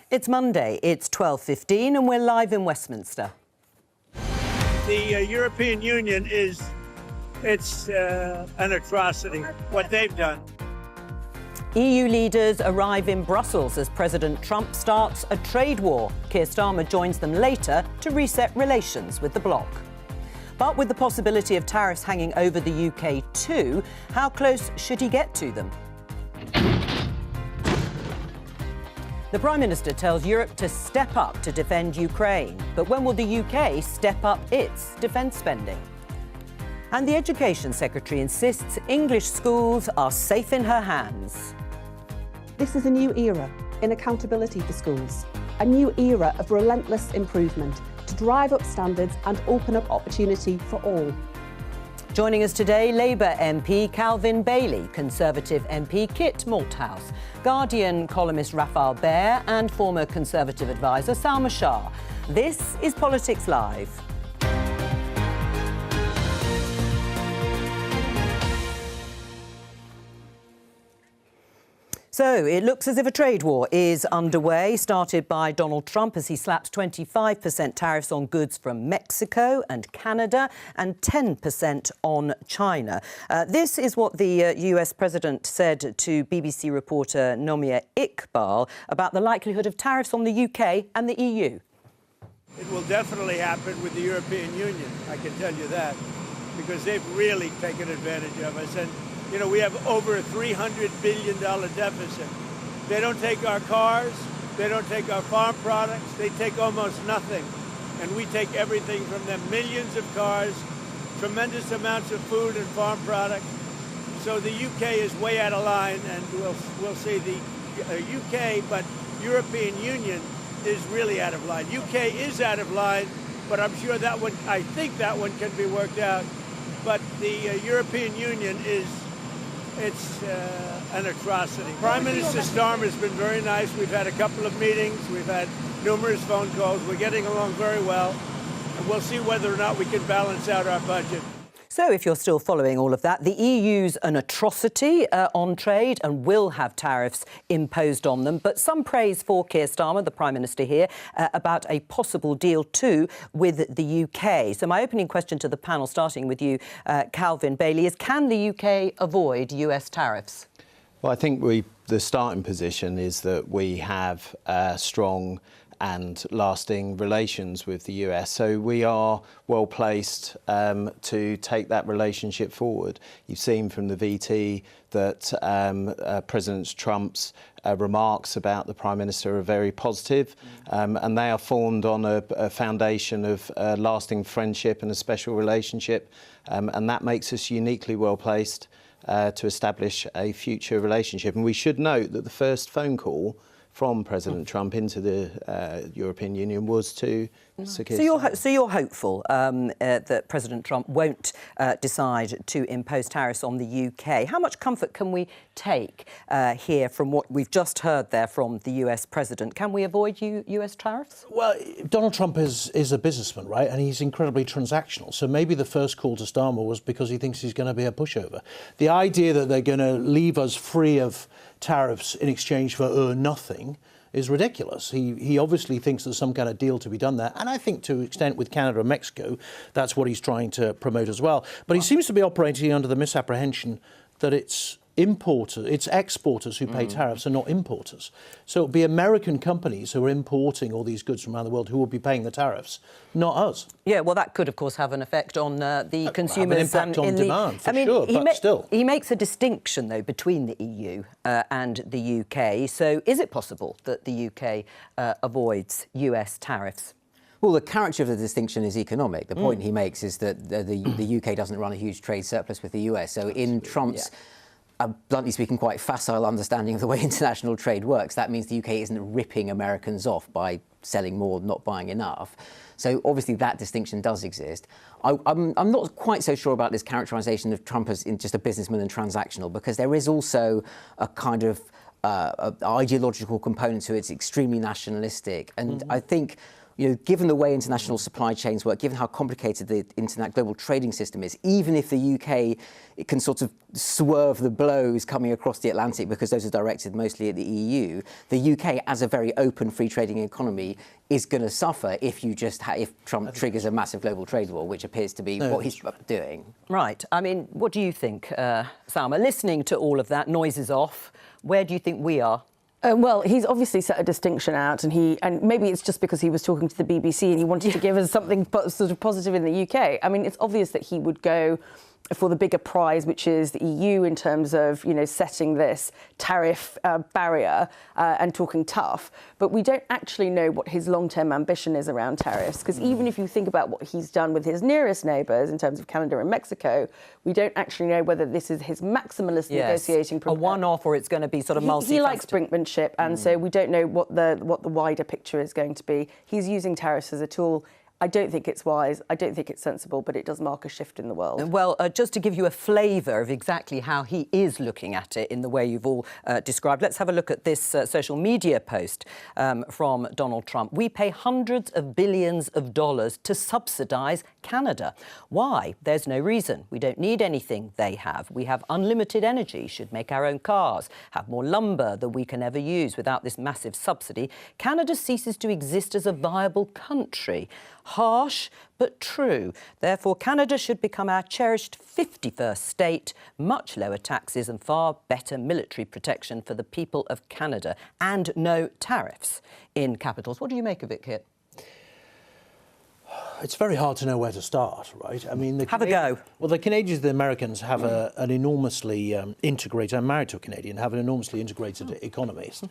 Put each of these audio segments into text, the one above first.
It's Monday, it's 12:15 and we're live in Westminster. The European Union it's an atrocity, what they've done. EU leaders arrive in Brussels as President Trump starts a trade war. Keir Starmer joins them later to reset relations with the bloc. But with the possibility of tariffs hanging over the UK too, how close should he get to them? The Prime Minister tells Europe to step up to defend Ukraine. But when will the UK step up its defence spending? And the Education Secretary insists English schools are safe in her hands. This is a new era in accountability for schools, a new era of relentless improvement to drive up standards and open up opportunity for all. Joining us today, Labour MP Calvin Bailey, Conservative MP Kit Malthouse, Guardian columnist Raphael Baer and former Conservative advisor Salma Shah. This is Politics Live. So it looks as if a trade war is underway, started by Donald Trump as he slaps 25% tariffs on goods from Mexico and Canada and 10% on China. This is what the US president said to BBC reporter Nomia Iqbal about the likelihood of tariffs on the UK and the EU. It will definitely happen with the European Union, I can tell you that, because they've really taken advantage of us. And you know, we have over a $300 billion deficit. They don't take our cars, they don't take our farm products, they take almost nothing. And we take everything from them, millions of cars, tremendous amounts of food and farm products. So the UK is way out of line, and we'll see the UK, but European Union is really out of line. UK is out of line, but I'm sure that one, I think that one can be worked out. But the European Union it's an atrocity. Prime Minister Starmer has been very nice. We've had a couple of meetings. We've had numerous phone calls. We're getting along very well. And we'll see whether or not we can balance out our budget. So if you're still following all of that, the EU's an atrocity on trade and will have tariffs imposed on them. But some praise for Keir Starmer, the Prime Minister here, about a possible deal too with the UK. So my opening question to the panel, starting with you, Calvin Bailey, is can the UK avoid US tariffs? Well, I think the starting position is that we have strong and lasting relations with the US. So we are well placed to take that relationship forward. You've seen from the VT that President Trump's remarks about the Prime Minister are very positive, and they are formed on a foundation of lasting friendship and a special relationship, and that makes us uniquely well placed to establish a future relationship. And we should note that the first phone call from President Trump into the European Union was to secure. So you're hopeful that President Trump won't decide to impose tariffs on the UK. How much comfort can we take here from what we've just heard there from the US president? Can we avoid US tariffs? Well, Donald Trump is a businessman, right? And he's incredibly transactional. So maybe the first call to Starmer was because he thinks he's going to be a pushover. The idea that they're going to leave us free of tariffs in exchange for nothing is ridiculous. He obviously thinks there's some kind of deal to be done there. And I think to an extent with Canada and Mexico, that's what he's trying to promote as well. But he seems to be operating under the misapprehension that it's exporters who pay tariffs and not importers. So it'll be American companies who are importing all these goods from around the world who will be paying the tariffs, not us. Yeah, well, that could, of course, have an effect on the consumers. Have an impact on demand, for sure, but still. He makes a distinction, though, between the EU and the UK. So is it possible that the UK avoids US tariffs? Well, the character of the distinction is economic. The point he makes is that the UK doesn't run a huge trade surplus with the US. So in Trump's bluntly speaking, quite facile understanding of the way international trade works, that means the UK isn't ripping Americans off by selling more, not buying enough. So obviously that distinction does exist. I'm not quite so sure about this characterisation of Trump as just a businessman and transactional, because there is also a kind of ideological component to it. It's extremely nationalistic. And I think given the way international supply chains work, given how complicated the global trading system is, even if the UK can sort of swerve the blows coming across the Atlantic because those are directed mostly at the EU, the UK, as a very open free trading economy, is going to suffer if Trump triggers a massive global trade war, which appears to be what he's doing. Right. I mean, what do you think, Salma? Listening to all of that, noise is off. Where do you think we are? Well, he's obviously set a distinction out, and maybe it's just because he was talking to the BBC and he wanted to give us something sort of positive in the UK. I mean, it's obvious that he would go for the bigger prize, which is the EU, in terms of, setting this tariff barrier and talking tough. But we don't actually know what his long-term ambition is around tariffs, because even if you think about what he's done with his nearest neighbours in terms of Canada and Mexico, we don't actually know whether this is his maximalist negotiating a one-off, or it's going to be sort of multifaceted. He likes brinkmanship, and so we don't know what the wider picture is going to be. He's using tariffs as a tool. I don't think it's wise, I don't think it's sensible, but it does mark a shift in the world. Well, just to give you a flavour of exactly how he is looking at it in the way you've all described, let's have a look at this social media post from Donald Trump. We pay hundreds of billions of dollars to subsidise Canada. Why? There's no reason. We don't need anything they have. We have unlimited energy, should make our own cars, have more lumber than we can ever use without this massive subsidy. Canada ceases to exist as a viable country. Harsh, but true. Therefore, Canada should become our cherished 51st state, much lower taxes and far better military protection for the people of Canada, and no tariffs in capitals. What do you make of it, Kit? It's very hard to know where to start, right? I mean, have a go. Well, the Canadians and the Americans have an enormously integrated. I'm married to a Canadian. Have an enormously integrated economies,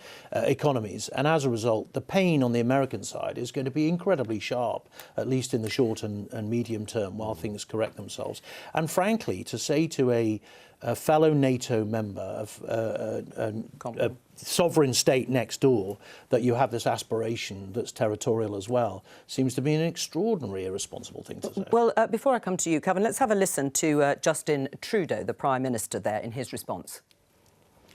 and as a result, the pain on the American side is going to be incredibly sharp, at least in the short and medium term, while things correct themselves. And frankly, to say to a fellow NATO member of a sovereign state next door that you have this aspiration that's territorial as well seems to be an extraordinarily irresponsible thing to say. Well, before I come to you, Kevin, let's have a listen to Justin Trudeau, the Prime Minister there, in his response.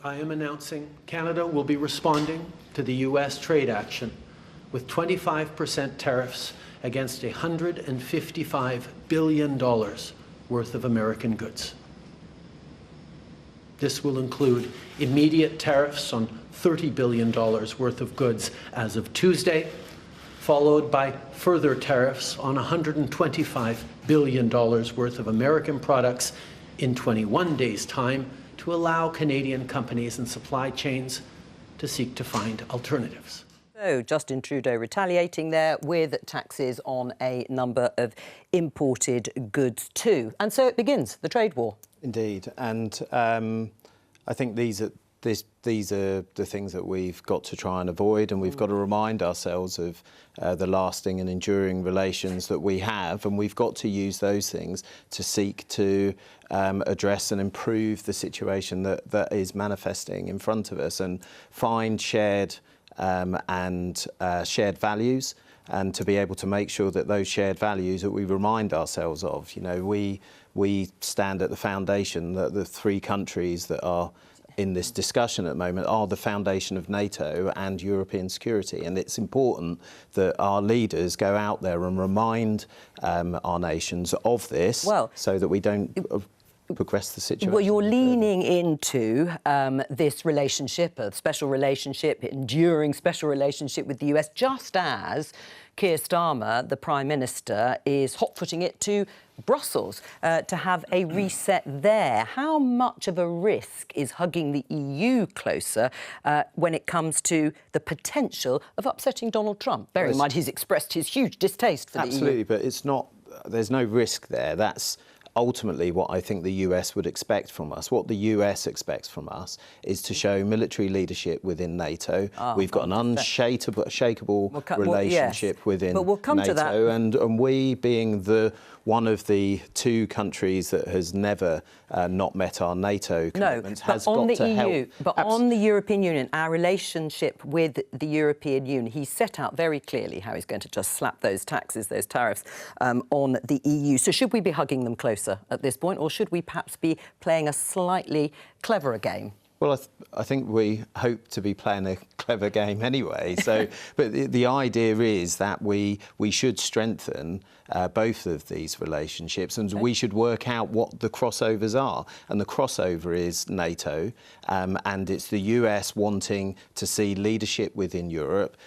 I am announcing Canada will be responding to the US trade action with 25% tariffs against $155 billion worth of American goods. This will include immediate tariffs on $30 billion worth of goods as of Tuesday, followed by further tariffs on $125 billion worth of American products in 21 days' time to allow Canadian companies and supply chains to seek to find alternatives. So Justin Trudeau retaliating there with taxes on a number of imported goods too. And so it begins, the trade war. Indeed, and I think these are the things that we've got to try and avoid, and we've got to remind ourselves of the lasting and enduring relations that we have, and we've got to use those things to seek to address and improve the situation that is manifesting in front of us, and find shared shared values, and to be able to make sure that those shared values that we remind ourselves of. We stand at the foundation that the three countries that are in this discussion at the moment are the foundation of NATO and European security. And it's important that our leaders go out there and remind our nations of this, so that we don't progress the situation. Well, you're leaning into this relationship, a special relationship, enduring special relationship with the US, just as Keir Starmer, the Prime Minister, is hot-footing it to Brussels to have a reset there. How much of a risk is hugging the EU closer when it comes to the potential of upsetting Donald Trump? Bearing in mind he's expressed his huge distaste for the EU. Absolutely, but it's not. There's no risk there. That's ultimately what I think the US would expect from us. What the US expects from us is to show military leadership within NATO. We've got an unshakable relationship within but we'll come NATO, to that. And we, being one of the two countries that has never not met our NATO commitments, has got to help. But on the European Union, our relationship with the European Union, he set out very clearly how he's going to just slap those taxes, those tariffs on the EU. So should we be hugging them closer at this point, or should we perhaps be playing a slightly cleverer game? Well, I think we hope to be playing a clever clever game anyway. So, but the idea is that we should strengthen both of these relationships, and we should work out what the crossovers are. And the crossover is NATO, and it's the US wanting to see leadership within Europe.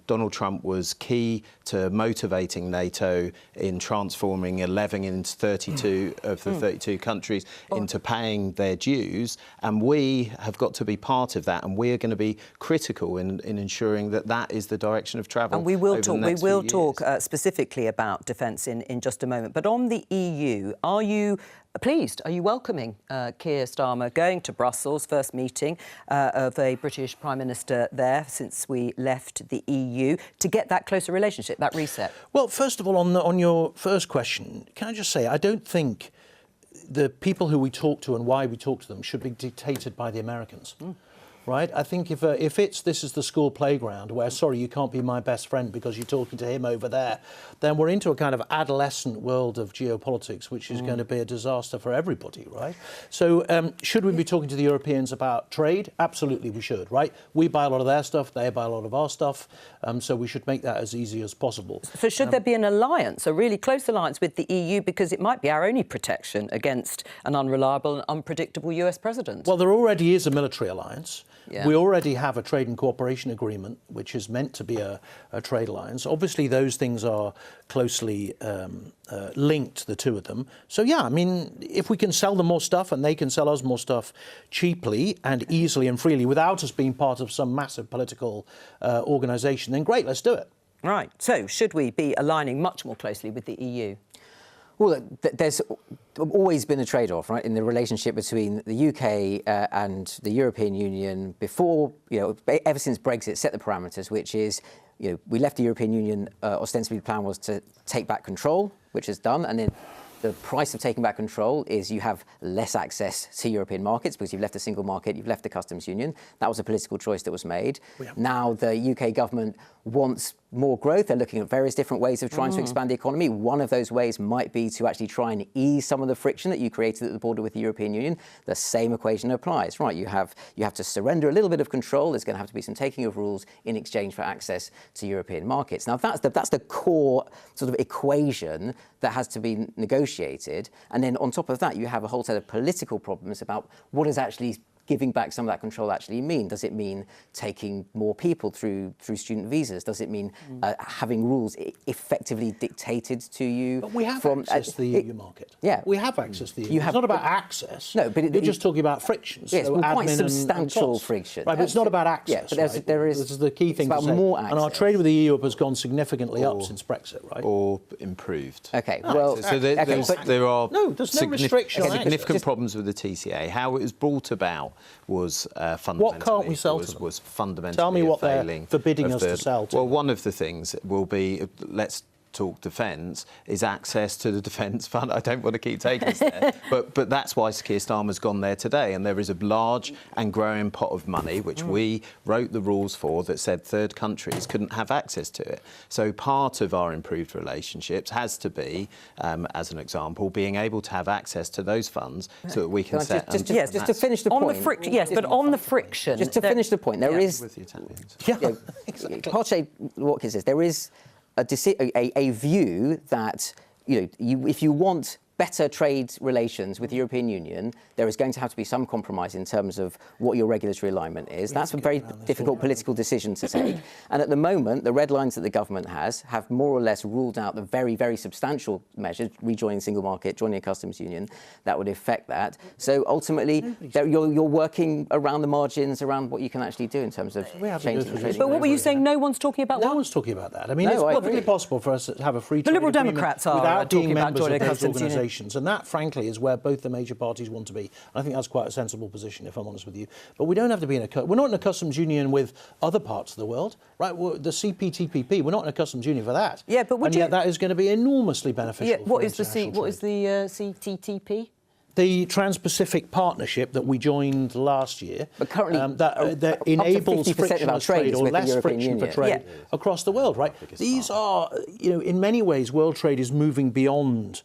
Donald Trump was key to motivating NATO in transforming 11 into 32 of the 32 countries into paying their dues, and we have got to be part of that, and we are going to be critical in ensuring that that is the direction of travel. And we will talk specifically about defence in just a moment. But on the EU, are you pleased? Are you welcoming Keir Starmer going to Brussels, first meeting of a British Prime Minister there since we left the EU, to get that closer relationship, that reset? Well, first of all, on your first question, can I just say, I don't think the people who we talk to and why we talk to them should be dictated by the Americans. Right? I think if this is the school playground where, sorry, you can't be my best friend because you're talking to him over there, then we're into a kind of adolescent world of geopolitics, which is going to be a disaster for everybody, right? So should we be talking to the Europeans about trade? Absolutely we should, right? We buy a lot of their stuff, they buy a lot of our stuff, so we should make that as easy as possible. So should there be an alliance, a really close alliance with the EU, because it might be our only protection against an unreliable and unpredictable US president? Well, there already is a military alliance. Yeah. We already have a trade and cooperation agreement, which is meant to be a trade alliance. Obviously, those things are closely linked, the two of them. So, yeah, I mean, if we can sell them more stuff and they can sell us more stuff cheaply and easily and freely without us being part of some massive political organisation, then great, let's do it. Right. So should we be aligning much more closely with the EU? Well, there's always been a trade-off, right, in the relationship between the UK and the European Union before, ever since Brexit set the parameters, which is, we left the European Union, ostensibly the plan was to take back control, which is done, and then the price of taking back control is you have less access to European markets because you've left a single market, you've left the customs union. That was a political choice that was made. Yeah. Now the UK government wants more growth. They're looking at various different ways of trying to expand the economy. One of those ways might be to actually try and ease some of the friction that you created at the border with the European Union. The same equation applies, right? You have to surrender a little bit of control. There's going to have to be some taking of rules in exchange for access to European markets. Now, that's the core sort of equation that has to be negotiated. And then on top of that, you have a whole set of political problems about what is actually giving back some of that control actually mean? Does it mean taking more people through student visas? Does it mean having rules effectively dictated to you? But we have access to the EU market. Yeah. We have access to the EU. It's not about access. No, but you're just talking about frictions. Yes, so quite substantial friction. Right, but it's not about access. Yeah, but there is. This is the key thing about to say. More access. And our trade with the EU has gone significantly up since Brexit, right? Or improved. Okay, well, so there are there's no restriction. significant problems with the TCA. How it was brought about was fundamentally. What can't we sell to them? Was fundamentally Tell me what failing they're forbidding us to sell to. Well, one of the things will be, let's talk defence, is access to the defence fund. I don't want to keep taking us there, but that's why Keir Starmer's gone there today. And there is a large and growing pot of money, which we wrote the rules for, that said third countries couldn't have access to it. So part of our improved relationships has to be, as an example, being able to have access to those funds so that we can set... Just to finish the point. But on the friction... Just to finish the point, there is... With the Italians. Exactly. Pace Watkins says there is a view that if you want better trade relations with the European Union, there is going to have to be some compromise in terms of what your regulatory alignment is. That's a very difficult political decision to take. And at the moment, the red lines that the government have more or less ruled out the very, very substantial measures, rejoining the single market, joining a customs union, that would affect that. So ultimately, you're working around the margins, around what you can actually do in terms of changing the trade. But what were you saying? No one's talking about No one's talking about that. I mean, it's perfectly possible for us to have a free trade Liberal agreement Democrats are without talking being about members joining of a those customs union. And that, frankly, is where both the major parties want to be. And I think that's quite a sensible position, if I'm honest with you. But we don't have to be we're not in a customs union with other parts of the world, right? The CPTPP, we're not in a customs union for that. Yeah, but yet that is going to be enormously beneficial. Yeah, what is the CTTP? The Trans-Pacific Partnership that we joined last year, but currently that enables frictionless trade or less friction for trade across the world, right? These are, in many ways, world trade is moving beyond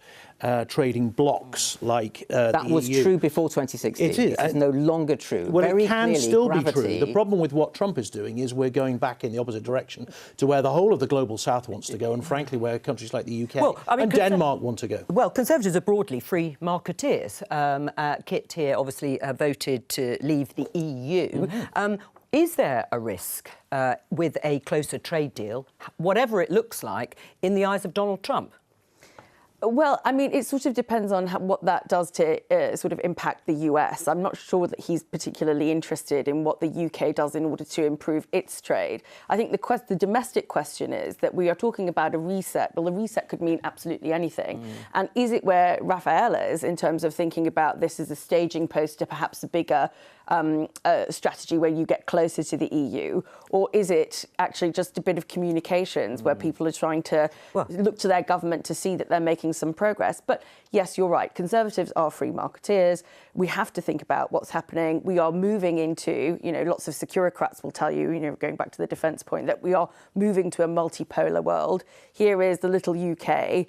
trading blocks like that the was EU. true before 2016. It is. It's no longer true. Well, Very it can clearly, still gravity... be true. The problem with what Trump is doing is we're going back in the opposite direction to where the whole of the global south wants to go, and frankly, where countries like the UK and Denmark want to go. Well, Conservatives are broadly free marketeers. Kit here obviously voted to leave the EU. Is there a risk with a closer trade deal, whatever it looks like, in the eyes of Donald Trump? Well, I mean, it sort of depends on what that does to sort of impact the US. I'm not sure that he's particularly interested in what the UK does in order to improve its trade. I think the domestic question is that we are talking about a reset. Well, a reset could mean absolutely anything. And is it where Rafael is in terms of thinking about this as a staging post to perhaps a bigger strategy where you get closer to the EU? Or is it actually just a bit of communications where people are trying to look to their government to see that they're making some progress? But yes, you're right. Conservatives are free marketeers. We have to think about what's happening. We are moving into, lots of securocrats will tell you, going back to the defence point, that we are moving to a multipolar world. Here is the little UK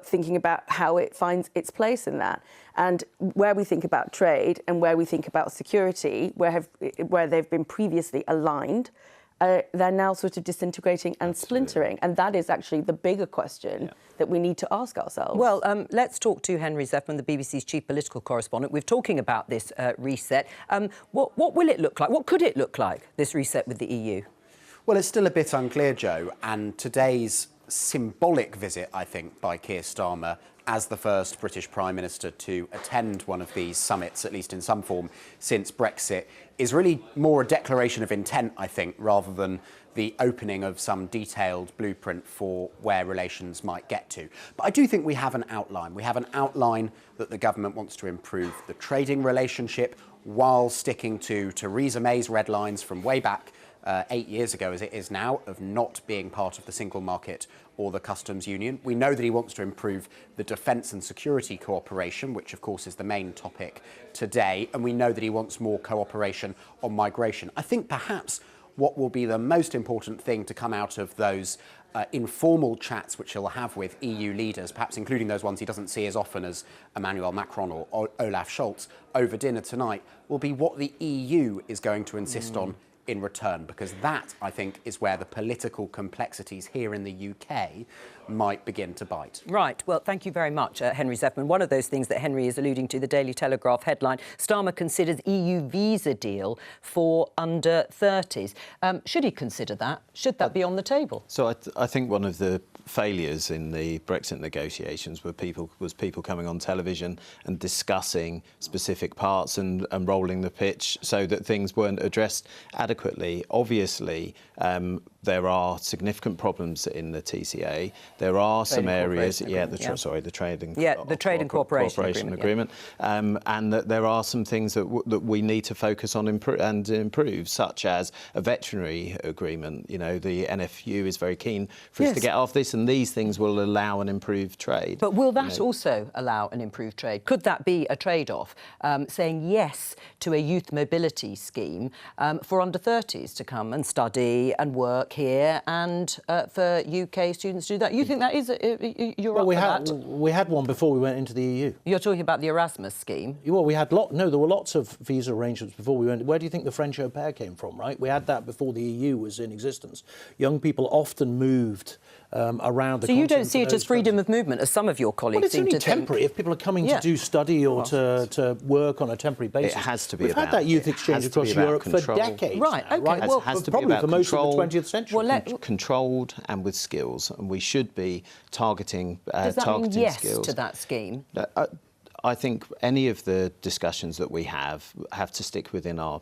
thinking about how it finds its place in that. And where we think about trade and where we think about security, where they've been previously aligned, they're now sort of disintegrating and splintering. And that is actually the bigger question that we need to ask ourselves. Well, let's talk to Henry Zeffman, the BBC's chief political correspondent. We're talking about this reset. What will it look like? What could it look like, this reset with the EU? Well, it's still a bit unclear, Jo, and today's symbolic visit, I think, by Keir Starmer as the first British Prime Minister to attend one of these summits, at least in some form, since Brexit, is really more a declaration of intent, I think, rather than the opening of some detailed blueprint for where relations might get to. But I do think we have an outline. We have an outline that the government wants to improve the trading relationship while sticking to Theresa May's red lines from way back 8 years ago, as it is now, of not being part of the single market or the customs union. We know that he wants to improve the defence and security cooperation, which of course is the main topic today, and we know that he wants more cooperation on migration. I think perhaps what will be the most important thing to come out of those informal chats which he'll have with EU leaders, perhaps including those ones he doesn't see as often as Emmanuel Macron or Olaf Scholz, over dinner tonight, will be what the EU is going to insist on in return, because that, I think, is where the political complexities here in the UK might begin to bite. Right. Well, thank you very much, Henry Zeffman. One of those things that Henry is alluding to, the Daily Telegraph headline, Starmer considers EU visa deal for under 30s. Should he consider that? Should that be on the table? So I think one of the failures in the Brexit negotiations was people coming on television and discussing specific parts and rolling the pitch so that things weren't addressed adequately. Obviously, there are significant problems in the TCA. There are some areas, the trade and cooperation agreement, and that there are some things that we need to focus on and improve, such as a veterinary agreement. The NFU is very keen for us to get off this, and these things will allow an improved trade. But will that also allow an improved trade? Could that be a trade-off, saying yes to a youth mobility scheme for under 30s to come and study and work here, and for UK students to do that? You think that is we had one before we went into the EU. You're talking about the Erasmus scheme? Well, there were lots of visa arrangements before we went. Where do you think the French au pair came from, right? We had that before the EU was in existence. Young people often moved around the continent. So you don't see it as freedom of movement, as some of your colleagues seem to think? Well, it's only temporary. If people are coming to do study or to work on a temporary basis. It has to be We've had that youth exchange across Europe for decades. Right, now, OK. Right? Well, has to probably be about for most control, of the 20th century. Controlled and with skills, and we should be targeting Does that mean yes skills to that scheme? I think any of the discussions that we have to stick within our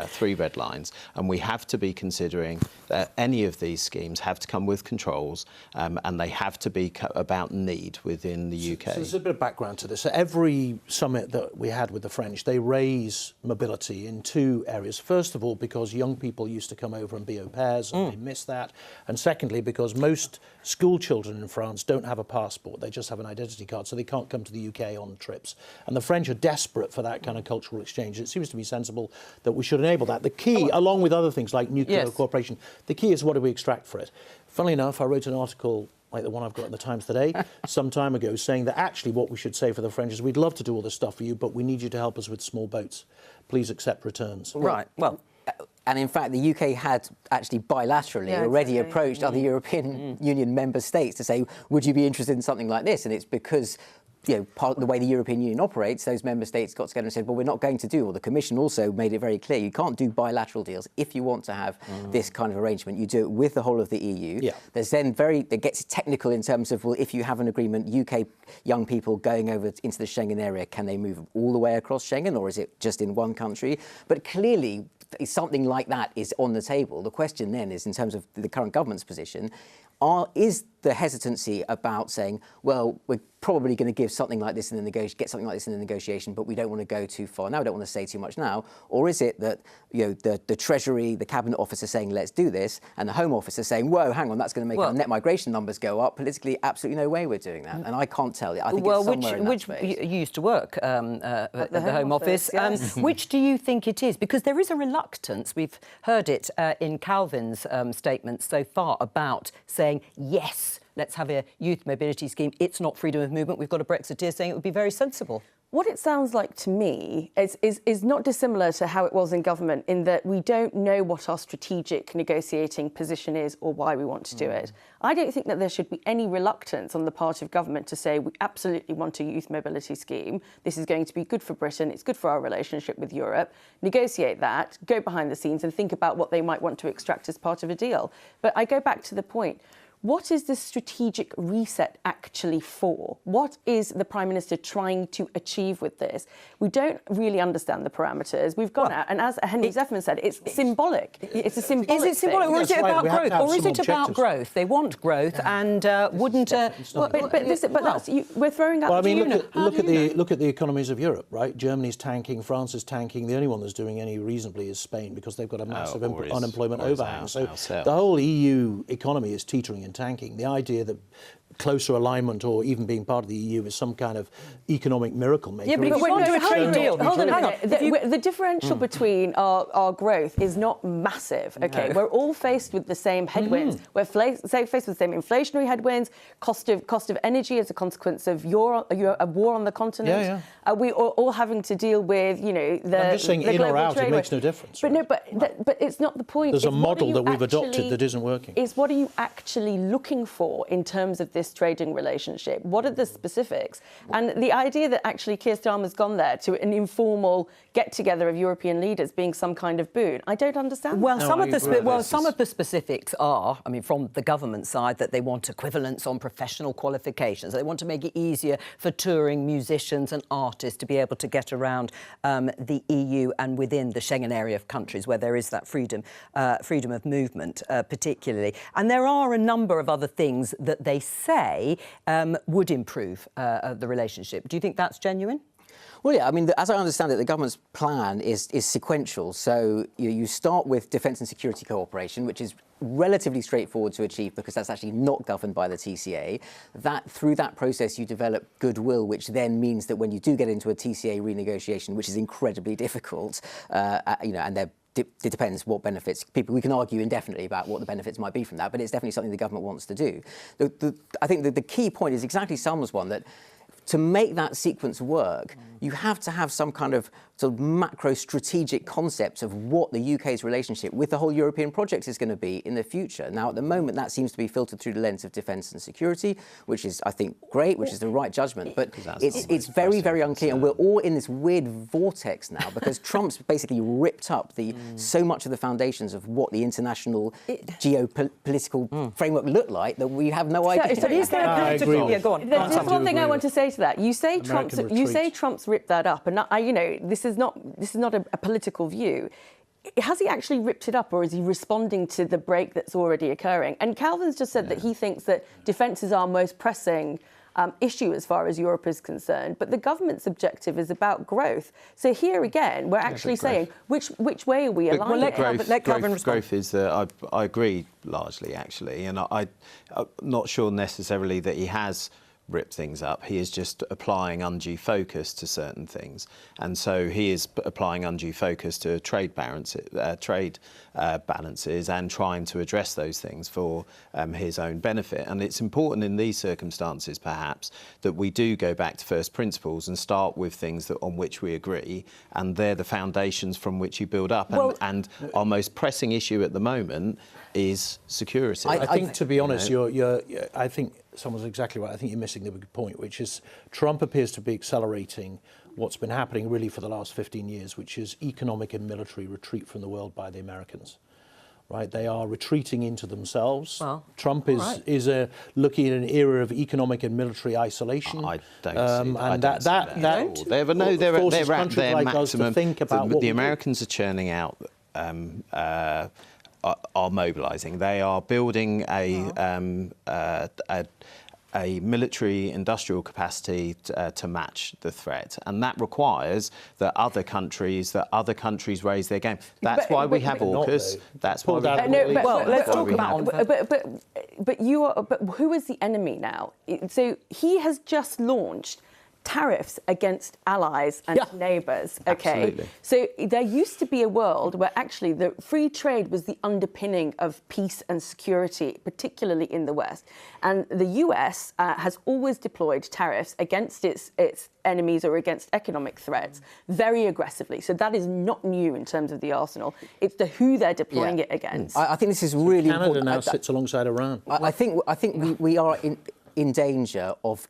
three red lines, and we have to be considering that any of these schemes have to come with controls, and they have to be about need within the UK. So there's a bit of background to this. So every summit that we had with the French, they raise mobility in two areas. First of all, because young people used to come over and be au pairs, and they miss that. And secondly, because most school children in France don't have a passport. They just have an identity card, so they can't come to the UK on trips. And the French are desperate for that kind of cultural exchange. It seems to me sensible that we should enable that. The key, along with other things like nuclear cooperation, the key is what do we extract for it? Funnily enough, I wrote an article like the one I've got in the Times today, some time ago, saying that actually what we should say for the French is we'd love to do all this stuff for you, but we need you to help us with small boats. Please accept returns. Right, well... And in fact, the UK had actually bilaterally already approached other European Union member states to say, would you be interested in something like this? And it's because, you know, part of the way the European Union operates, those member states got together and said, well, we're not going to do, or the Commission also made it very clear, you can't do bilateral deals. If you want to have this kind of arrangement, you do it with the whole of the EU. Yeah. There's then it gets technical in terms of, well, if you have an agreement, UK young people going over into the Schengen area, can they move all the way across Schengen, or is it just in one country? But clearly, something like that is on the table. The question then is, in terms of the current government's position, is the hesitancy about saying, well, we're probably going to give something like this in the get something like this in the negotiation, but we don't want to go too far now, we don't want to say too much now, or is it that, you know, the Treasury, the Cabinet Office are saying let's do this, and the Home Office are saying, whoa, hang on, that's going to make our net migration numbers go up. Politically, absolutely no way we're doing that, and I can't tell you. I think it's somewhere in that space. You used to work at the Home Office. Yes. Which do you think it is? Because there is a reluctance. We've heard it in Calvin's statements so far about saying yes, let's have a youth mobility scheme. It's not freedom of movement. We've got a Brexiteer saying it would be very sensible. What it sounds like to me is not dissimilar to how it was in government, in that we don't know what our strategic negotiating position is or why we want to do it. I don't think that there should be any reluctance on the part of government to say we absolutely want a youth mobility scheme. This is going to be good for Britain. It's good for our relationship with Europe. Negotiate that, go behind the scenes and think about what they might want to extract as part of a deal. But I go back to the point. What is this strategic reset actually for? What is the Prime Minister trying to achieve with this? We don't really understand the parameters. We've gone out, and as Henry Zeffman said, it's symbolic. It's a symbolic Is it symbolic, or is it about growth? Or is it about growth? They want growth, and wouldn't... we're throwing out... Well, I mean, look at the economies of Europe, right? Germany's tanking, France is tanking. The only one that's doing any reasonably is Spain, because they've got a massive unemployment overhang. So the whole EU economy is teetering and tanking. The idea that closer alignment or even being part of the EU is some kind of economic miracle maker. Yeah, but if you want to do a trade deal... Hold on a minute. The differential between our growth is not massive, OK? No. We're all faced with the same headwinds. We're faced with the same inflationary headwinds, cost of energy as a consequence of a war on the continent. We are all having to deal with, you know, I'm just saying, in or out, it makes no difference. But no, but it's not the point. There's a model that we've adopted that isn't working. Is what are you actually looking for in terms of this trading relationship? What are the specifics? And the idea that actually Keir Starmer's gone there to an informal get-together of European leaders being some kind of boon, I don't understand. Well, some of the specifics are, I mean, from the government side, that they want equivalence on professional qualifications. They want to make it easier for touring musicians and artists to be able to get around the EU and within the Schengen area of countries where there is that freedom of movement, particularly. And there are a number of other things that they say would improve the relationship. Do you think that's genuine? Well, yeah, I mean, as I understand it, the government's plan is sequential. So you start with defence and security cooperation, which is relatively straightforward to achieve because that's actually not governed by the TCA. Through that process, you develop goodwill, which then means that when you do get into a TCA renegotiation, which is incredibly difficult, and it depends what benefits. We can argue indefinitely about what the benefits might be from that, but it's definitely something the government wants to do. I think that the key point is exactly Salma's one, that to make that sequence work, you have to have some kind of sort of macro strategic concept of what the UK's relationship with the whole European project is going to be in the future. Now, at the moment, that seems to be filtered through the lens of defence and security, which is, I think, great, which is the right judgment. But it's very, very unclear, and we're all in this weird vortex now because Trump's basically ripped up so much of the foundations of what the international geopolitical framework looked like that we have no idea. So is there a political? Yeah, go on. There's just one thing I want to say to that. You say Trump's ripped that up, and this is not a political view. Has he actually ripped it up, or is he responding to the break that's already occurring? And Calvin's just said that he thinks that defence is our most pressing issue as far as Europe is concerned, but the government's objective is about growth. So here again, we're actually saying which way are we aligning? Growth is that I agree largely, actually, and I'm not sure necessarily that he has rip things up. He is just applying undue focus to certain things, and so he is applying undue focus to trade balances and trying to address those things for his own benefit. And it's important in these circumstances, perhaps, that we do go back to first principles and start with things on which we agree, and they're the foundations from which you build up. And our most pressing issue at the moment is security. I think, to be honest, I think someone's exactly right. I think you're missing the big point, which is Trump appears to be accelerating what's been happening really for the last 15 years, which is economic and military retreat from the world by the Americans. Right, they are retreating into themselves. Well, Trump is looking at an era of economic and military isolation. I don't see that. They're at their maximum. The Americans are churning out. Are mobilising. They are building a military industrial capacity to match the threat, and that requires that other countries raise their game. That's why we have AUKUS. That's why we have. Let's talk about. But who is the enemy now? So he has just launched tariffs against allies and neighbours. Okay, absolutely. So there used to be a world where actually the free trade was the underpinning of peace and security, particularly in the West. And the US has always deployed tariffs against its enemies or against economic threats very aggressively. So that is not new in terms of the arsenal. It's the who they're deploying it against. I think this is really Canada important. now sits alongside Iran. I think we are in danger of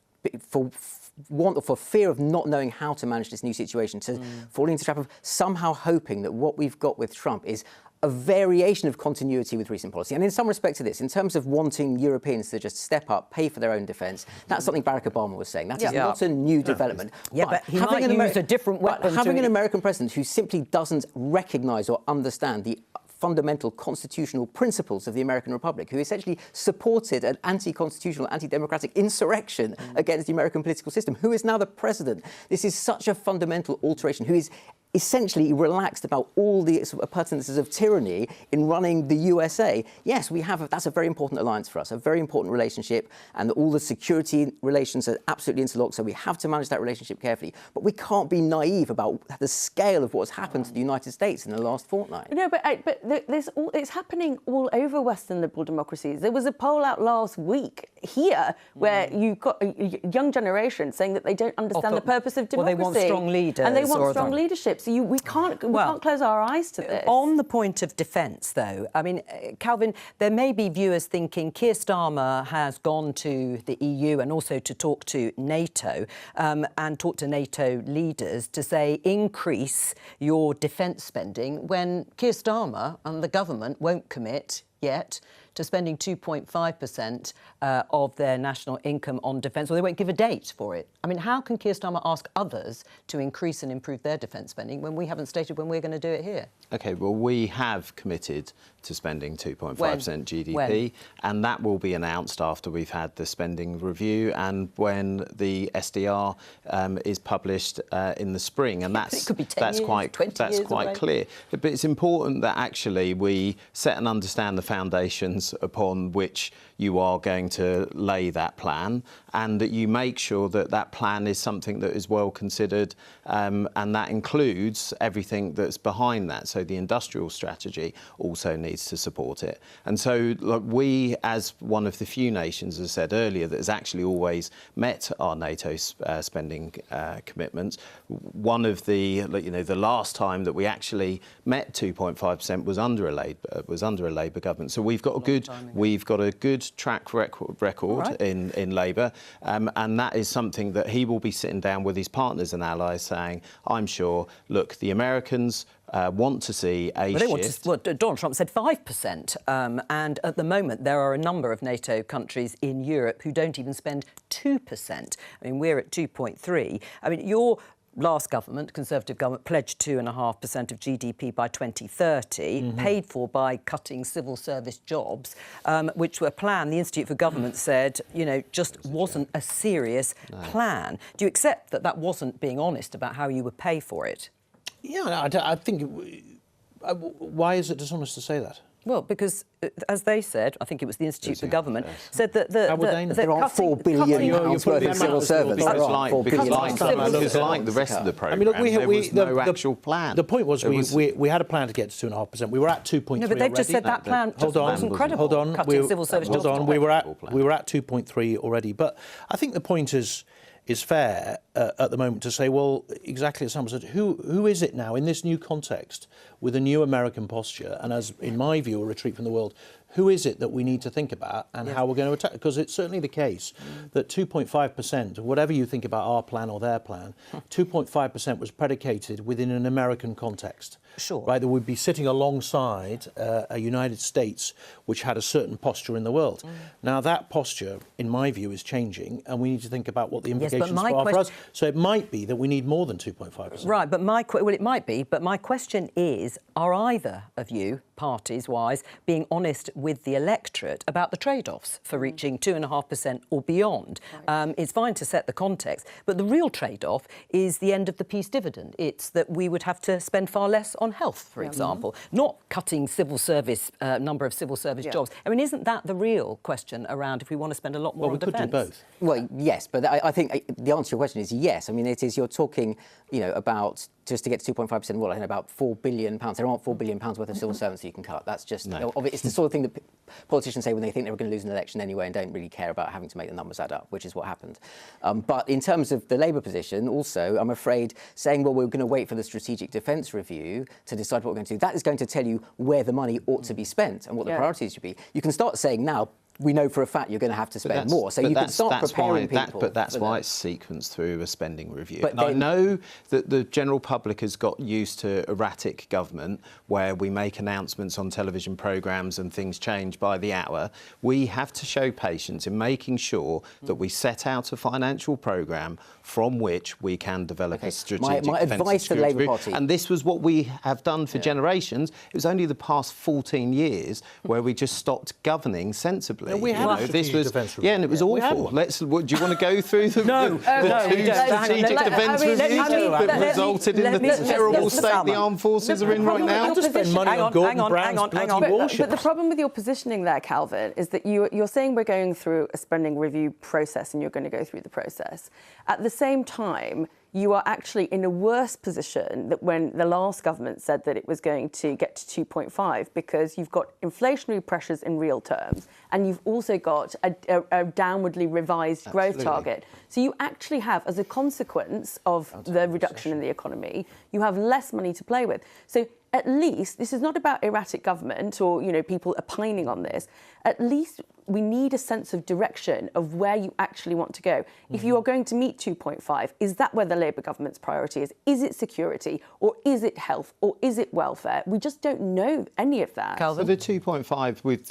for fear of not knowing how to manage this new situation, to fall into the trap of somehow hoping that what we've got with Trump is a variation of continuity with recent policy. And in some respect to this, in terms of wanting Europeans to just step up, pay for their own defence, that's something Barack Obama was saying. That is not a new development. Yeah, but he might use a different weapon. Having an American president who simply doesn't recognise or understand the fundamental constitutional principles of the American Republic, who essentially supported an anti-constitutional, anti-democratic insurrection against the American political system, who is now the president. This is such a fundamental alteration, who is essentially relaxed about all the pertinences of tyranny in running the USA. Yes, that's a very important alliance for us, a very important relationship, and all the security relations are absolutely interlocked, so we have to manage that relationship carefully. But we can't be naive about the scale of what's happened to the United States in the last fortnight. No, but it's happening all over Western liberal democracies. There was a poll out last week here where you've got a young generation saying that they don't understand the purpose of democracy. Well, they want strong leaders. And they want strong leadership. So we can't close our eyes to this. On the point of defence, though, I mean, Calvin, there may be viewers thinking Keir Starmer has gone to the EU and also to talk to NATO and talk to NATO leaders to say increase your defence spending when Keir Starmer and the government won't commit yet to spending 2.5% of their national income on defence, or they won't give a date for it. I mean, how can Keir Starmer ask others to increase and improve their defence spending when we haven't stated when we're going to do it here? OK, well, we have committed to spending 2.5% GDP, and that will be announced after we've had the spending review and when the SDR is published in the spring. And that's quite clear. But it's important that actually we set and understand the foundations upon which you are going to lay that plan, and that you make sure that that plan is something that is well considered, and that includes everything that's behind that. So the industrial strategy also needs to support it. And so we, as one of the few nations, as I said earlier, that has actually always met our NATO spending commitments. One of the last time that we actually met 2.5% was under a Labour government. So we've got a good track record in Labour, and that is something that he will be sitting down with his partners and allies saying, I'm sure, look, the Americans want to see a shift. Donald Trump said 5%, and at the moment there are a number of NATO countries in Europe who don't even spend 2%. I mean, we're at 2.3%. I mean, your last government, Conservative government, pledged 2.5% of GDP by 2030, paid for by cutting civil service jobs, which were planned. The Institute for Government said, just wasn't a serious plan. Do you accept that that wasn't being honest about how you would pay for it? Yeah, I think... why is it dishonest to say that? Well, because, as they said, I think it was the Institute for Government, said that How would they know? There aren't £4 billion worth of civil servants. Because There aren't £4 billion. like the rest of the programme, there was no actual plan. The point was we had a plan to get to 2.5%. We were at 2.3 No, but they've just said that plan wasn't credible. Hold on. Cutting civil service jobs. Hold on. We were at 2.3 already. But I think the point is fair at the moment to say, well, exactly as Sam said, who is it now in this new context with a new American posture and, as in my view, a retreat from the world, who is it that we need to think about and how we're going to attack? Because it's certainly the case that 2.5%, whatever you think about our plan or their plan, 2.5% was predicated within an American context. Sure. Right, that would be sitting alongside a United States which had a certain posture in the world. Now, that posture, in my view, is changing, and we need to think about what the implications are for us. So it might be that we need more than 2.5%. Right, but it might be, but my question is, are either of you, parties-wise, being honest with the electorate about the trade-offs for reaching 2.5% or beyond? It's fine to set the context, but the real trade-off is the end of the peace dividend. It's that we would have to spend far less on health, for example, not cutting civil service, number of civil service jobs. I mean, isn't that the real question around if we want to spend a lot more on defence? Well, we could do both. Well, yes, but I think the answer to your question is yes. I mean, it is, you're talking, about just to get to 2.5%, well, I think about £4 billion. There aren't £4 billion worth of civil servants that you can cut. That's just, it's the sort of thing that politicians say when they think they were going to lose an election anyway and don't really care about having to make the numbers add up, which is what happened. But in terms of the Labour position, also, I'm afraid saying, well, we're going to wait for the Strategic Defence Review to decide what we're going to do, that is going to tell you where the money ought to be spent and what the priorities should be. You can start saying now, we know for a fact you're going to have to spend more. So you can start preparing people. But that's why it's sequenced through a spending review. But I know that the general public has got used to erratic government where we make announcements on television programmes and things change by the hour. We have to show patience in making sure that we set out a financial programme from which we can develop a strategic my advice for the Labour Party. And this was what we have done for generations. It was only the past 14 years where we just stopped governing sensibly. No, we had a strategic defence review. And it was awful. Do you want to go through the two strategic defence reviews that resulted in the terrible state the armed forces are in right now? To spend money on Gordon Brown's bloody warships. But the problem with your positioning there, Calvin, is that you're saying we're going through a spending review process and you're going to go through the process. At the same time, you are actually in a worse position than when the last government said that it was going to get to 2.5, because you've got inflationary pressures in real terms and you've also got a downwardly revised growth target. So you actually have, as a consequence of the reduction in the economy, you have less money to play with. So at least, this is not about erratic government or, people opining on this. At least we need a sense of direction of where you actually want to go. If you are going to meet 2.5, is that where the Labour government's priority is? Is it security, or is it health, or is it welfare? We just don't know any of that. Calvin? For the 2.5, with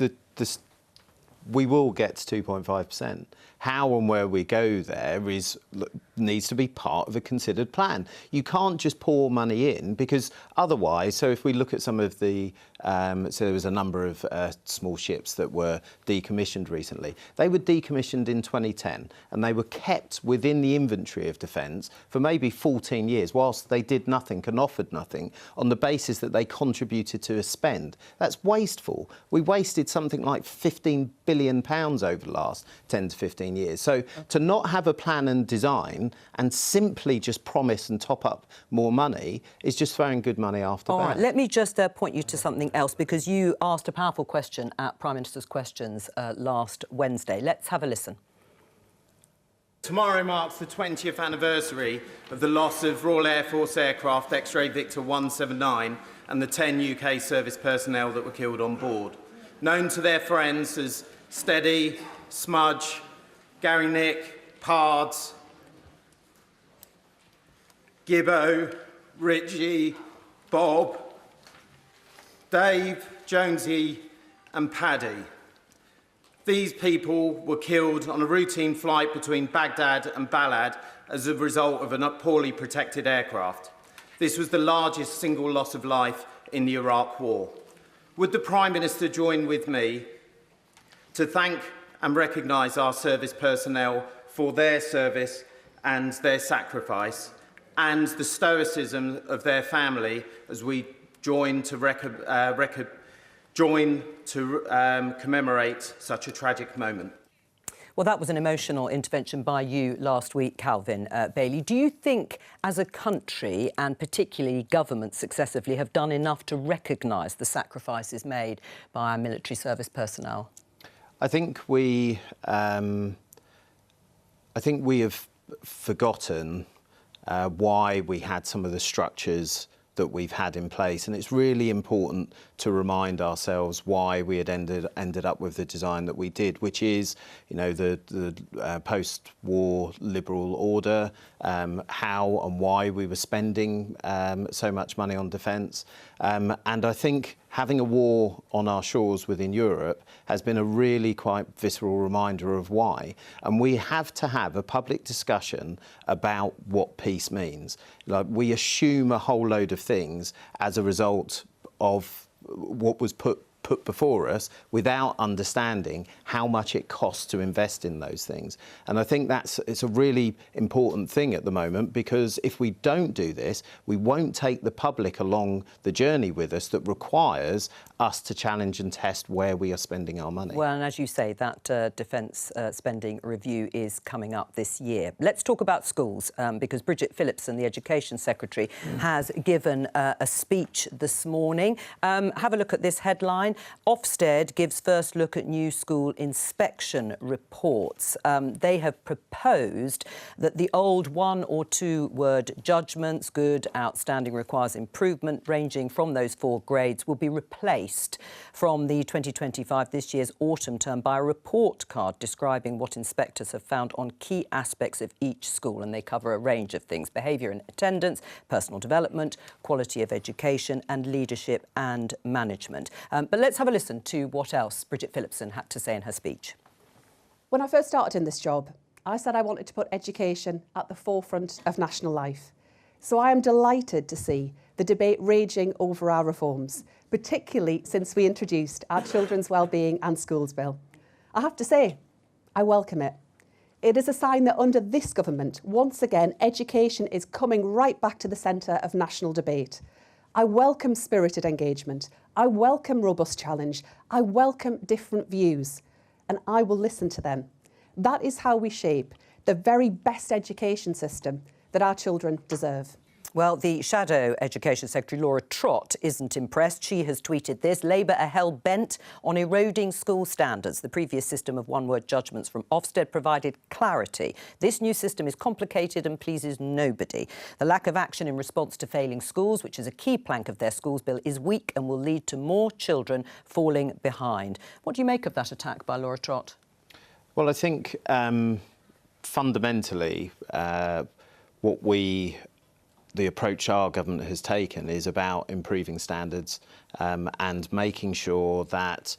we will get to 2.5%. How and where we go there needs to be part of a considered plan. You can't just pour money in, because otherwise, so if we look at some of the, so there was a number of small ships that were decommissioned recently. They were decommissioned in 2010 and they were kept within the inventory of defence for maybe 14 years whilst they did nothing and offered nothing on the basis that they contributed to a spend. That's wasteful. We wasted something like £15 billion over the last 10 to 15 years. So to not have a plan and design and simply just promise and top up more money is just throwing good money after bad. All right, let me just point you to something else, because you asked a powerful question at Prime Minister's Questions last Wednesday. Let's have a listen. Tomorrow marks the 20th anniversary of the loss of Royal Air Force aircraft X-Ray Victor 179 and the 10 UK service personnel that were killed on board. Known to their friends as Steady, Smudge, Gary Nick, Pards, Gibbo, Richie, Bob, Dave, Jonesy and Paddy. These people were killed on a routine flight between Baghdad and Balad as a result of a poorly protected aircraft. This was the largest single loss of life in the Iraq War. Would the Prime Minister join with me to thank and recognise our service personnel for their service and their sacrifice, and the stoicism of their family as we join to join to commemorate such a tragic moment. Well, that was an emotional intervention by you last week, Calvin Bailey. Do you think, as a country, and particularly governments successively, have done enough to recognise the sacrifices made by our military service personnel? I think we have forgotten why we had some of the structures that we've had in place, and it's really important to remind ourselves why we had ended up with the design that we did, which is, you know, the post-war liberal order, how and why we were spending so much money on defence, and I think having a war on our shores within Europe has been a really quite visceral reminder of why. And we have to have a public discussion about what peace means. Like, we assume a whole load of things as a result of what was put before us without understanding how much it costs to invest in those things. And I think it's a really important thing at the moment, because if we don't do this, we won't take the public along the journey with us that requires us to challenge and test where we are spending our money. Well, and as you say, that defence spending review is coming up this year. Let's talk about schools, because Bridget Phillipson, the Education Secretary, has given a speech this morning. Have a look at this headline. Ofsted gives first look at new school inspection reports. They have proposed that the old 1 or 2 word judgments, good, outstanding, requires improvement, ranging from those 4 grades, will be replaced from the 2025, this year's autumn term, by a report card describing what inspectors have found on key aspects of each school. And they cover a range of things: behaviour and attendance, personal development, quality of education, and leadership and management. But let's have a listen to what else Bridget Phillipson had to say in her speech. When I first started in this job, I said I wanted to put education at the forefront of national life. So I am delighted to see the debate raging over our reforms, particularly since we introduced our Children's Wellbeing and Schools Bill. I have to say, I welcome it. It is a sign that under this government, once again, education is coming right back to the centre of national debate. I welcome spirited engagement. I welcome robust challenge. I welcome different views, and I will listen to them. That is how we shape the very best education system that our children deserve. Well, the Shadow Education Secretary, Laura Trott, isn't impressed. She has tweeted this: Labour are hell-bent on eroding school standards. The previous system of one-word judgments from Ofsted provided clarity. This new system is complicated and pleases nobody. The lack of action in response to failing schools, which is a key plank of their schools bill, is weak and will lead to more children falling behind. What do you make of that attack by Laura Trott? Well, I think fundamentally the approach our government has taken is about improving standards and making sure that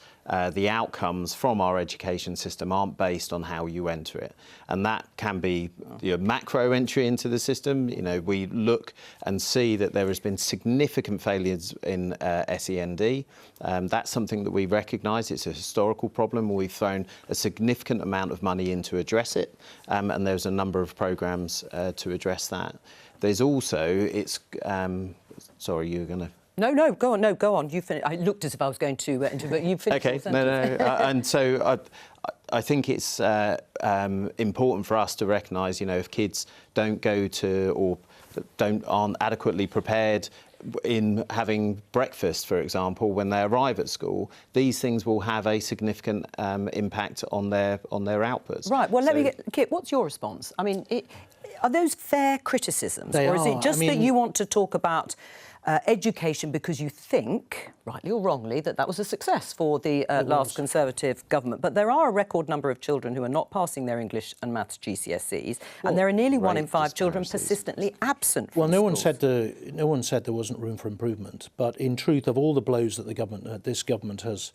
the outcomes from our education system aren't based on how you enter it. And that can be your macro entry into the system. You know, we look and see that there has been significant failures in SEND. That's something that we recognise. It's a historical problem. We've thrown a significant amount of money in to address it, and there's a number of programmes to address that. There's also, sorry, you were going to... No, go on. You finish. I looked as if I was going to but you finished. OK, no. And so I think it's important for us to recognise, you know, if kids don't go to or aren't adequately prepared in having breakfast, for example, when they arrive at school, these things will have a significant impact on their outputs. Right. Well, let me get Kit. What's your response? I mean, are those fair criticisms, or is it just that you want to talk about education because you think, rightly or wrongly, that was a success for the last Conservative government? But there are a record number of children who are not passing their English and maths GCSEs, and there are nearly 1 in 5 children persistently absent from no schools. No one said there wasn't room for improvement, but in truth, of all the blows that the government, this government has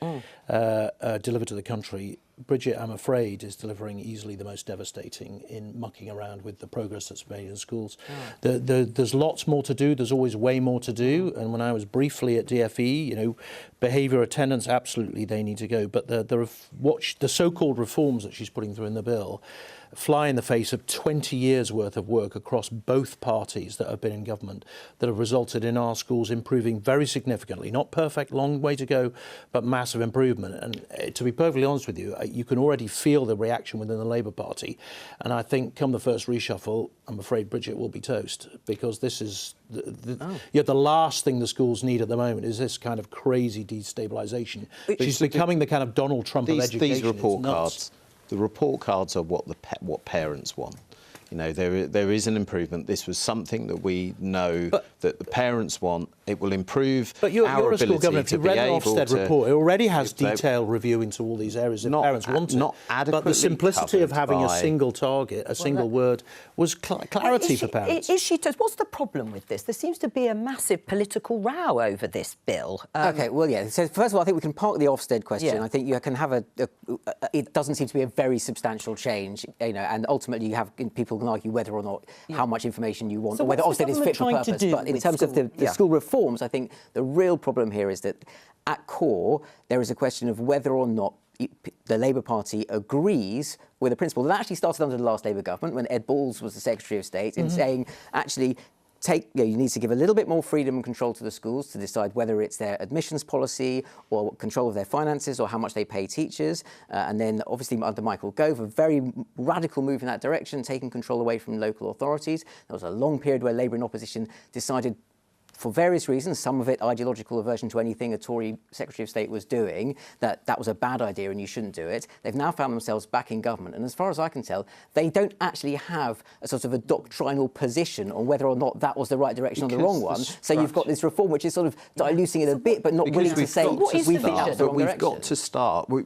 delivered to the country, Bridget, I'm afraid, is delivering easily the most devastating in mucking around with the progress that's made in schools. There's lots more to do. There's always way more to do. And when I was briefly at DFE, you know, behaviour, attendance, absolutely they need to go. But the so-called reforms that she's putting through in the bill fly in the face of 20 years worth of work across both parties that have been in government that have resulted in our schools improving very significantly. Not perfect, long way to go, but massive improvement. And to be perfectly honest with you, you can already feel the reaction within the Labour Party. And I think come the first reshuffle, I'm afraid Bridget will be toast, because this is the last thing the schools need at the moment is this kind of crazy destabilisation. She's becoming the kind of Donald Trump of education. These report cards, the report cards are what parents want. You know, there is an improvement. This was something that we know that the parents want. It will improve our ability to be able to... You're a school governor. If you read the Ofsted report, it already has detailed review into all these areas if parents want it. Not adequately but the simplicity of having a single target, a single word, was clarity for parents. What's the problem with this? There seems to be a massive political row over this bill. OK, well, yeah. So, first of all, I think we can park the Ofsted question. Yeah. I think you can have it doesn't seem to be a very substantial change, you know, and ultimately you have people can argue whether or not how much information you want, so or whether Ofsted is fit for purpose. But in terms of the school reforms, I think the real problem here is that at core there is a question of whether or not the Labour Party agrees with a principle that actually started under the last Labour government when Ed Balls was the Secretary of State in saying actually you need to give a little bit more freedom and control to the schools to decide whether it's their admissions policy or control of their finances or how much they pay teachers. And then, obviously, under Michael Gove, a very radical move in that direction, taking control away from local authorities. There was a long period where Labour in opposition decided, for various reasons, some of it ideological aversion to anything a Tory Secretary of State was doing, that was a bad idea and you shouldn't do it. They've now found themselves back in government. And as far as I can tell, they don't actually have a sort of a doctrinal position on whether or not that was the right direction or the wrong one. So you've got this reform which is sort of diluting it a bit, but not willing to say, we think that's the wrong direction.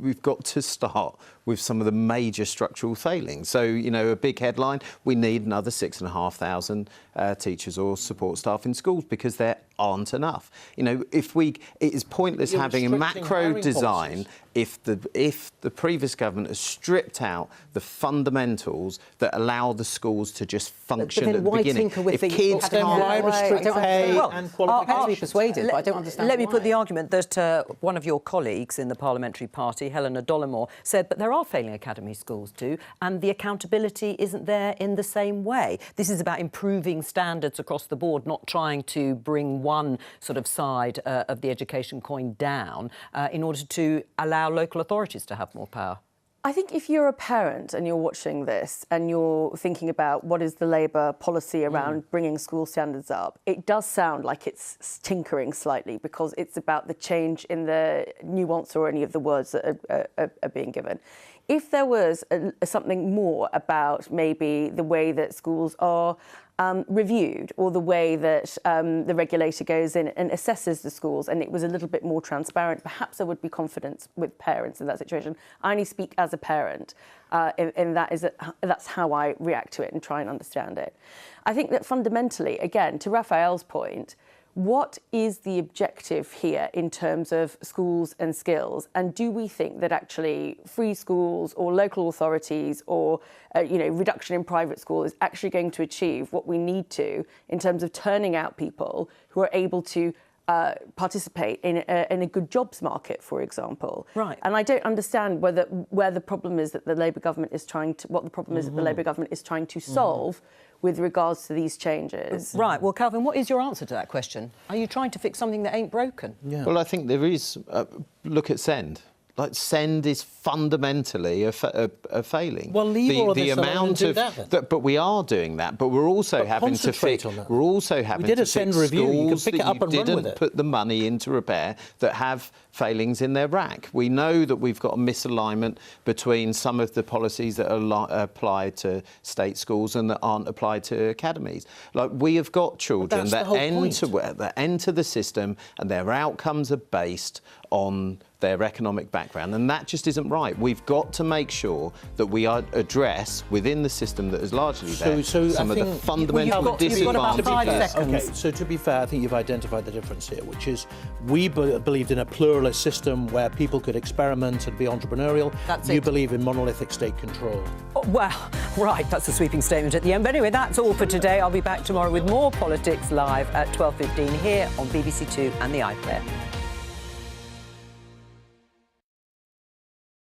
We've got to start with some of the major structural failings. So, you know, a big headline, we need another 6,500 teachers or support staff in schools because there aren't enough. You know, it is pointless having a macro design if the previous government has stripped out the fundamentals that allow the schools to just function at the beginning. If kids can't restrict pay and qualifications, be persuaded, but I don't understand. Let me put the argument that one of your colleagues in the parliamentary party, Helena Dollimore, said, but there are failing academy schools too, and the accountability isn't there in the same way. This is about improving standards across the board, not trying to bring one sort of side of the education coin down in order to allow local authorities to have more power. I think if you're a parent and you're watching this and you're thinking about what is the Labour policy around bringing school standards up, it does sound like it's tinkering slightly because it's about the change in the nuance or any of the words that are being given. If there was something more about maybe the way that schools are reviewed or the way that the regulator goes in and assesses the schools and it was a little bit more transparent, perhaps there would be confidence with parents in that situation. I only speak as a parent, and that's how I react to it and try and understand it. I think that fundamentally, again, to Raphael's point, what is the objective here in terms of schools and skills? And do we think that actually free schools or local authorities or reduction in private school is actually going to achieve what we need to in terms of turning out people who are able to participate in a good jobs market, for example? Right. And I don't understand where the problem is that the Labour government is trying to the Labour government is trying to solve with regards to these changes. Right. Well, Calvin, what is your answer to that question? Are you trying to fix something that ain't broken? Yeah. Well, I think there is. Look at SEND. Like, SEND is fundamentally a failing. Well, leave all of this alone and do that, then. But we are doing that. But we're also having to fix. We're also having to fix SEND review. You can pick it up and run with it. Didn't put the money into repair that have failings in their rack. We know that we've got a misalignment between some of the policies that are applied to state schools and that aren't applied to academies. Like, we have got children that enter the system and their outcomes are based on their economic background, and that just isn't right. We've got to make sure that we address within the system that is largely there some of the fundamental disadvantages. OK, so to be fair, I think you've identified the difference here, which is we believed in a pluralist system where people could experiment and be entrepreneurial. You believe in monolithic state control. Oh, well, right, that's a sweeping statement at the end. But anyway, that's all for today. I'll be back tomorrow with more Politics Live at 12:15 here on BBC Two and the iPlayer.